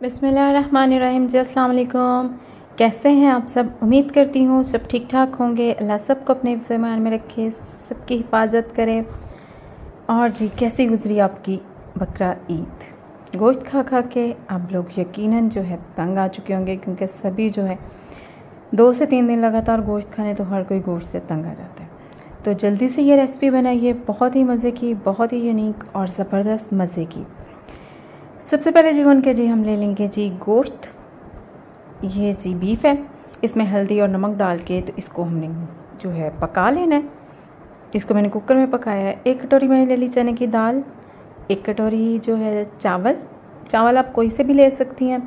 बिस्मिल्लाहिर्रहमानिर्रहीम जी, अस्सलाम वालेकुम। कैसे हैं आप सब? उम्मीद करती हूँ सब ठीक ठाक होंगे। अल्लाह सबको अपने ईमान में रखे, सबकी हिफाजत करे। और जी, कैसी गुजरी आपकी बकरा ईद? गोश्त खा खा के आप लोग यकीनन जो है तंग आ चुके होंगे, क्योंकि सभी जो है 2 से 3 दिन लगातार गोश्त खाने तो हर कोई गोश्त से तंग आ जाता है। तो जल्दी से ये रेसिपी बनाइए, बहुत ही मज़े की, बहुत ही यूनिक और ज़बरदस्त मज़े की। सबसे पहले जी उनके जी हम ले लेंगे जी गोश्त। ये जी बीफ है, इसमें हल्दी और नमक डाल के तो इसको हमने जो है पका लेना है। इसको मैंने कुकर में पकाया है। 1 कटोरी मैंने ले ली चने की दाल, 1 कटोरी जो है चावल आप कोई से भी ले सकती हैं,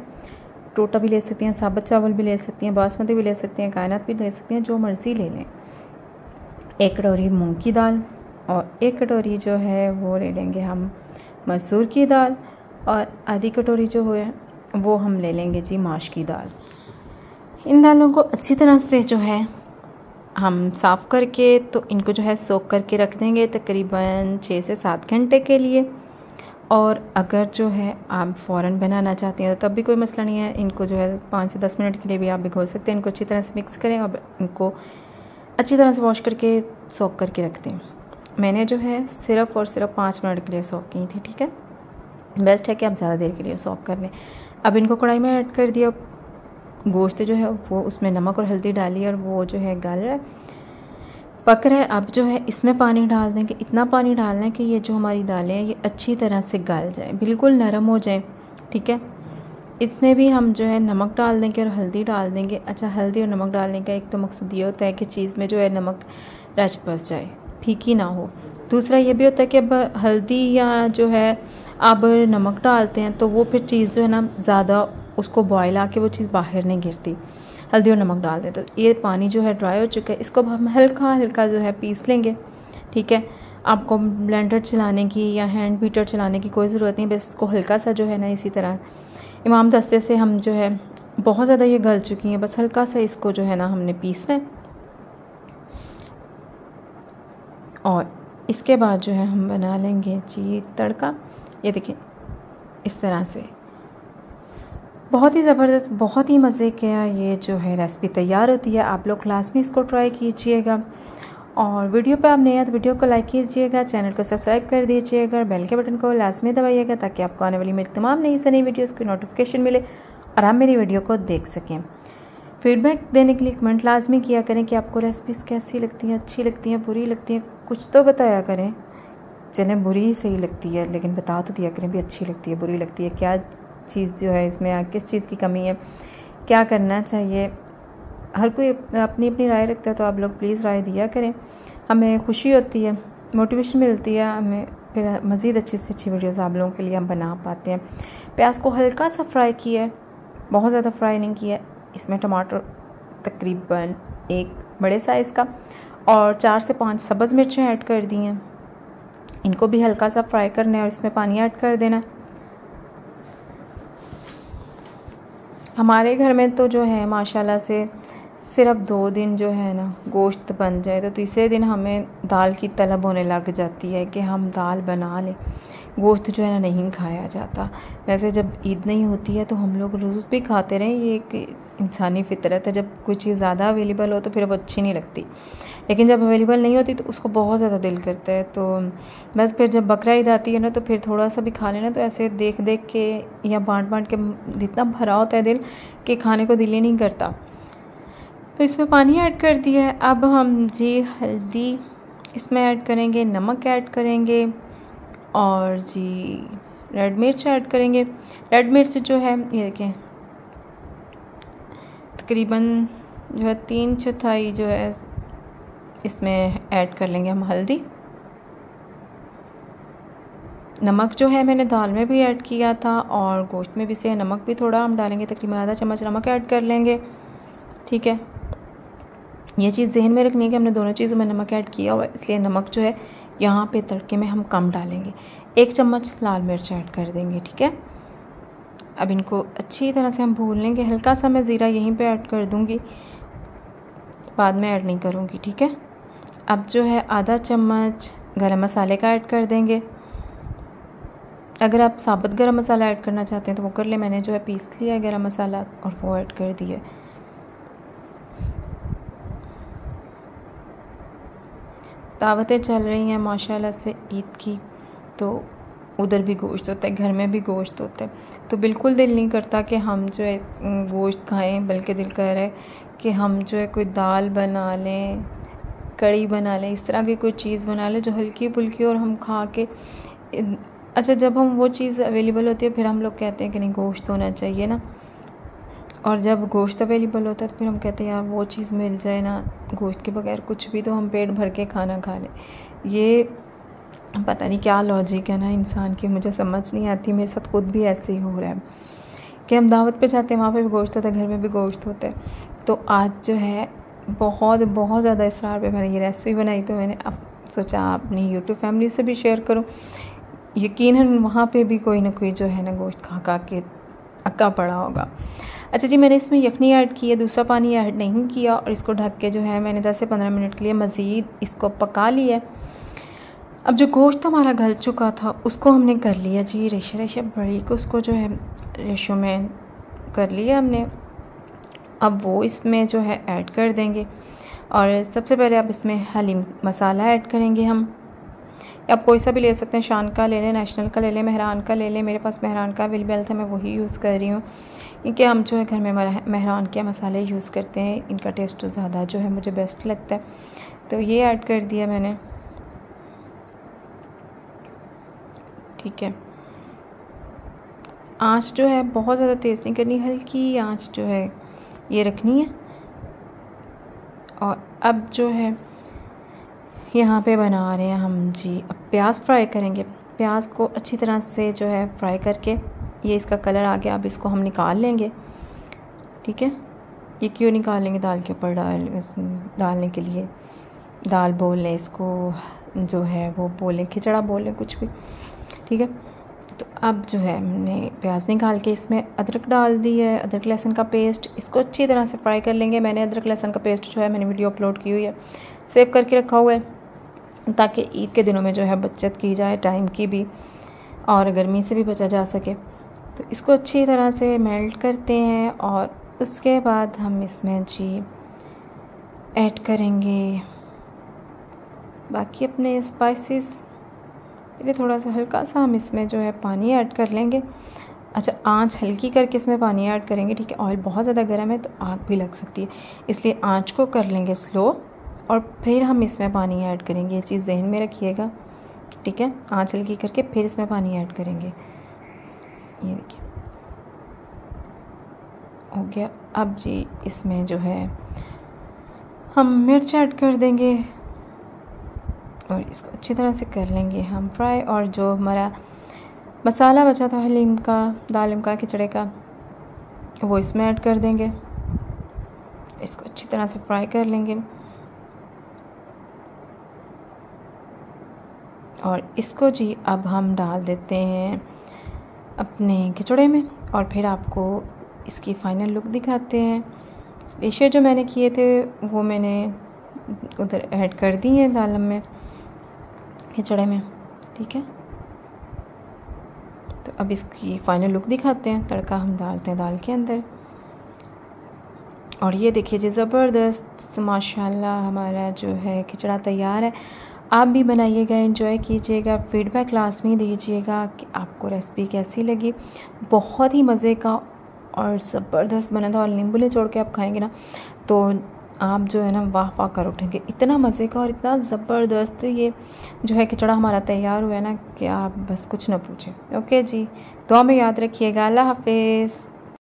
टोटा भी ले सकती हैं, साबुत चावल भी ले सकती हैं, बासमती भी ले सकती हैं, कायनात भी ले सकती हैं, जो मर्ज़ी ले लें। 1 कटोरी मूंग की दाल और 1 कटोरी जो है वो ले लेंगे हम मसूर की दाल, और आधी कटोरी जो है वो हम ले लेंगे जी माश की दाल। इन दालों को अच्छी तरह से जो है हम साफ़ करके तो इनको जो है सोक करके रख देंगे तकरीबन 6 से 7 घंटे के लिए। और अगर जो है आप फ़ौरन बनाना चाहते हैं तो तब भी कोई मसला नहीं है। इनको जो है 5 से 10 मिनट के लिए भी आप भिगो सकते हैं। इनको अच्छी तरह से मिक्स करें और इनको अच्छी तरह से वॉश करके सोक करके रख दें। मैंने जो है सिर्फ़ और सिर्फ 5 मिनट के लिए सोक की थी। ठीक है, बेस्ट है कि आप ज़्यादा देर के लिए सोक कर लें। अब इनको कढ़ाई में ऐड कर दिया, गोश्त जो है वो उसमें नमक और हल्दी डाली और वो जो है गल रहा है, पक रहा है। अब जो है इसमें पानी डाल देंगे। इतना पानी डालना है कि ये जो हमारी दालें हैं ये अच्छी तरह से गल जाए, बिल्कुल नरम हो जाए। ठीक है, इसमें भी हम जो है नमक डाल देंगे और हल्दी डाल देंगे। अच्छा, हल्दी और नमक डालने का एक तो मकसद ये होता है कि चीज़ में जो है नमक रच बस जाए, फीकी ना हो। दूसरा ये भी होता है कि अब हल्दी या जो है अब नमक डालते हैं तो वो फिर चीज़ जो है ना ज़्यादा उसको बॉयल आके वो चीज़ बाहर नहीं गिरती। हल्दी और नमक डाल दें तो ये पानी जो है ड्राई हो चुका है। इसको हम हल्का हल्का जो है पीस लेंगे। ठीक है, आपको ब्लेंडर चलाने की या हैंड बीटर चलाने की कोई ज़रूरत नहीं, बस इसको हल्का सा जो है ना इसी तरह इमाम दस्ते से हम जो है, बहुत ज़्यादा ये गल चुकी हैं, बस हल्का सा इसको जो है ना हमने पीसना है। और इसके बाद जो है हम बना लेंगे जी तड़का। ये देखिए इस तरह से बहुत ही ज़बरदस्त, बहुत ही मज़े का ये जो है रेसिपी तैयार होती है। आप लोग क्लास में इसको ट्राई कीजिएगा। और वीडियो पे आप नए हैं तो वीडियो को लाइक कीजिएगा, चैनल को सब्सक्राइब कर दीजिएगा, बेल के बटन को लाजमी दबाइएगा ताकि आपको आने वाली मेरी तमाम नई से नई वीडियोस की नोटिफिकेशन मिले और आप मेरी वीडियो को देख सकें। फीडबैक देने के लिए कमेंट लाजमी किया करें कि आपको रेसिपीज़ कैसी लगती हैं, अच्छी लगती हैं, बुरी लगती हैं, कुछ तो बताया करें। चलें बुरी ही सही लगती है लेकिन बता तो दिया करें भी अच्छी लगती है, बुरी लगती है, क्या चीज़ जो है इसमें किस चीज़ की कमी है, क्या करना चाहिए। हर कोई अपनी अपनी राय रखता है, तो आप लोग प्लीज़ राय दिया करें। हमें खुशी होती है, मोटिवेशन मिलती है, हमें फिर मज़ीद अच्छी से अच्छी वीडियोज़ आप लोगों के लिए हम बना पाते हैं। प्याज को हल्का सा फ्राई किया है, बहुत ज़्यादा फ्राई नहीं किया। इसमें टमाटर तकरीबन 1 बड़े साइज़ का और 4 से 5 सब्ज़ मिर्चें ऐड कर दी हैं। इनको भी हल्का सा फ्राई करना है और इसमें पानी ऐड कर देना। हमारे घर में तो जो है माशाल्लाह से सिर्फ 2 दिन जो है ना गोश्त बन जाए तो तीसरे दिन हमें दाल की तलब होने लग जाती है कि हम दाल बना लें। गोश्त जो है ना नहीं खाया जाता। वैसे जब ईद नहीं होती है तो हम लोग रोज़ भी खाते रहें, ये एक इंसानी फितरत है। जब कोई चीज़ ज़्यादा अवेलेबल हो तो फिर वो अच्छी नहीं लगती, लेकिन जब अवेलेबल नहीं होती तो उसको बहुत ज़्यादा दिल करता है। तो बस फिर जब बकरा ईद आती है ना तो फिर थोड़ा सा भी खा लेना, तो ऐसे देख देख के या बांट बांट के इतना भरा होता है दिल कि खाने को दिल ही नहीं करता। तो इसमें पानी ऐड कर दिया है। अब हम जी हल्दी इसमें ऐड करेंगे, नमक ऐड करेंगे और जी रेड मिर्च ऐड करेंगे। रेड मिर्च जो है ये देखें तकरीबन जो है 3/4 जो है इसमें ऐड कर लेंगे हम हल्दी। नमक जो है मैंने दाल में भी ऐड किया था और गोश्त में भी से नमक भी थोड़ा हम डालेंगे, तकरीबन आधा चम्मच नमक ऐड कर लेंगे। ठीक है, ये चीज़ जहन में रखनी है कि हमने दोनों चीज़ों में नमक ऐड किया हुआ है, इसलिए नमक जो है यहाँ पे तड़के में हम कम डालेंगे। 1 चम्मच लाल मिर्च ऐड कर देंगे। ठीक है, अब इनको अच्छी तरह से हम भून लेंगे। हल्का सा मैं ज़ीरा यहीं पे ऐड कर दूँगी, बाद में ऐड नहीं करूँगी। ठीक है, अब जो है आधा चम्मच गरम मसाले का ऐड कर देंगे। अगर आप साबुत गरम मसाला ऐड करना चाहते हैं तो वो कर ले। मैंने जो है पीस लिया है गरम मसाला और वो ऐड कर दिया। दावतें चल रही हैं माशाल्लाह से ईद की, तो उधर भी गोश्त होता है, घर में भी गोश्त होता है, तो बिल्कुल दिल नहीं करता कि हम जो है गोश्त खाएं, बल्कि दिल कर रहा है कि हम जो है कोई दाल बना लें, कड़ी बना लें, इस तरह की कोई चीज़ बना लें जो हल्की फुल्की और हम खा के। अच्छा, जब हम वो चीज़ अवेलेबल होती है फिर हम लोग कहते हैं कि नहीं गोश्त होना चाहिए ना, और जब गोश्त अवेलेबल होता है तो फिर हम कहते हैं यार वो चीज़ मिल जाए ना, गोश्त के बगैर कुछ भी, तो हम पेट भर के खाना खा लें। ये पता नहीं क्या लॉजिक है ना इंसान की, मुझे समझ नहीं आती। मेरे साथ खुद भी ऐसे ही हो रहा है कि हम दावत पे जाते हैं, वहाँ पे भी गोश्त होता है, घर में भी गोश्त होता है। तो आज जो है बहुत ज़्यादा इसरार पे मैंने ये रेसिपी बनाई, तो मैंने अब सोचा अपनी यूट्यूब फैमिली से भी शेयर करूँ। यकीनन वहाँ पे भी कोई ना कोई जो है ना गोश्त खा के अक्का पड़ा होगा। अच्छा जी, मैंने इसमें यखनी ऐड की है, दूसरा पानी ऐड नहीं किया, और इसको ढक के जो है मैंने 10 से 15 मिनट के लिए मज़ीद इसको पका लिया। अब जो गोश्त हमारा गल चुका था उसको हमने कर लिया जी रेशे बड़ी को, उसको जो है रेशों में कर लिया हमने। अब वो इसमें जो है ऐड कर देंगे, और सबसे पहले अब इसमें हलीम मसाला ऐड करेंगे हम। आप कोई सा भी ले सकते हैं, शान का ले लें, नेशनल का ले लें, मेहरान का ले लें। मेरे पास मेहरान का अवेलेबल था, मैं वही यूज़ कर रही हूँ, क्योंकि हम जो है घर में मेहरान के मसाले यूज़ करते हैं, इनका टेस्ट ज़्यादा जो है मुझे बेस्ट लगता है। तो ये ऐड कर दिया मैंने, ठीक है। आँच जो है बहुत ज़्यादा तेज़ नहीं करनी, हल्की आँच जो है ये रखनी है। और अब जो है यहाँ पे बना रहे हैं हम जी, अब प्याज फ्राई करेंगे। प्याज को अच्छी तरह से जो है फ्राई करके ये इसका कलर आ गया, अब इसको हम निकाल लेंगे, ठीक है। ये क्यों निकालेंगे, दाल के ऊपर डालने के लिए, दाल बोल लें इसको, जो है वो बोलें, खिचड़ा बोल लें, कुछ भी, ठीक है। तो अब जो है हमने प्याज निकाल के इसमें अदरक डाल दी है, अदरक लहसुन का पेस्ट, इसको अच्छी तरह से फ्राई कर लेंगे। मैंने अदरक लहसुन का पेस्ट जो है मैंने वीडियो अपलोड की हुई है, सेव करके रखा हुआ है, ताकि ईद के दिनों में जो है बचत की जाए टाइम की भी, और गर्मी से भी बचा जा सके। तो इसको अच्छी तरह से मेल्ट करते हैं, और उसके बाद हम इसमें जी ऐड करेंगे बाकी अपने स्पाइसेस। पहले थोड़ा सा हल्का सा हम इसमें जो है पानी ऐड कर लेंगे। अच्छा, आंच हल्की करके इसमें पानी ऐड करेंगे, ठीक है। ऑयल बहुत ज़्यादा गर्म है तो आग भी लग सकती है, इसलिए आंच को कर लेंगे स्लो, और फिर हम इसमें पानी ऐड करेंगे। ये चीज़ जहन में रखिएगा, ठीक है। आंच हल्की करके फिर इसमें पानी ऐड करेंगे। ये देखिए हो गया। अब जी इसमें जो है हम मिर्च ऐड कर देंगे, और इसको अच्छी तरह से कर लेंगे हम फ्राई। और जो हमारा मसाला बचा था हलीम का, दालिम का, खिचड़े का, वो इसमें ऐड कर देंगे। इसको अच्छी तरह से फ्राई कर लेंगे, और इसको जी अब हम डाल देते हैं अपने खिचड़े में, और फिर आपको इसकी फ़ाइनल लुक दिखाते हैं। रेशे जो मैंने किए थे वो मैंने उधर ऐड कर दी हैं दालम में, खिचड़े में, ठीक है। तो अब इसकी फ़ाइनल लुक दिखाते हैं। तड़का हम डालते हैं दाल के अंदर, और ये देखिए जी ज़बरदस्त माशाल्लाह हमारा जो है खिचड़ा तैयार है। आप भी बनाइएगा, एंजॉय कीजिएगा, फीडबैक लाजमी दीजिएगा कि आपको रेसिपी कैसी लगी। बहुत ही मज़े का और ज़बरदस्त बना था, और नींबू निचोड़ के आप खाएंगे ना तो आप जो है ना वाह वाह कर उठेंगे। इतना मज़े का और इतना ज़बरदस्त ये जो है खिचड़ा हमारा तैयार हुआ है ना कि आप बस कुछ ना पूछें। ओके जी, दुआ में याद रखिएगा। अल्लाह हाफिज़।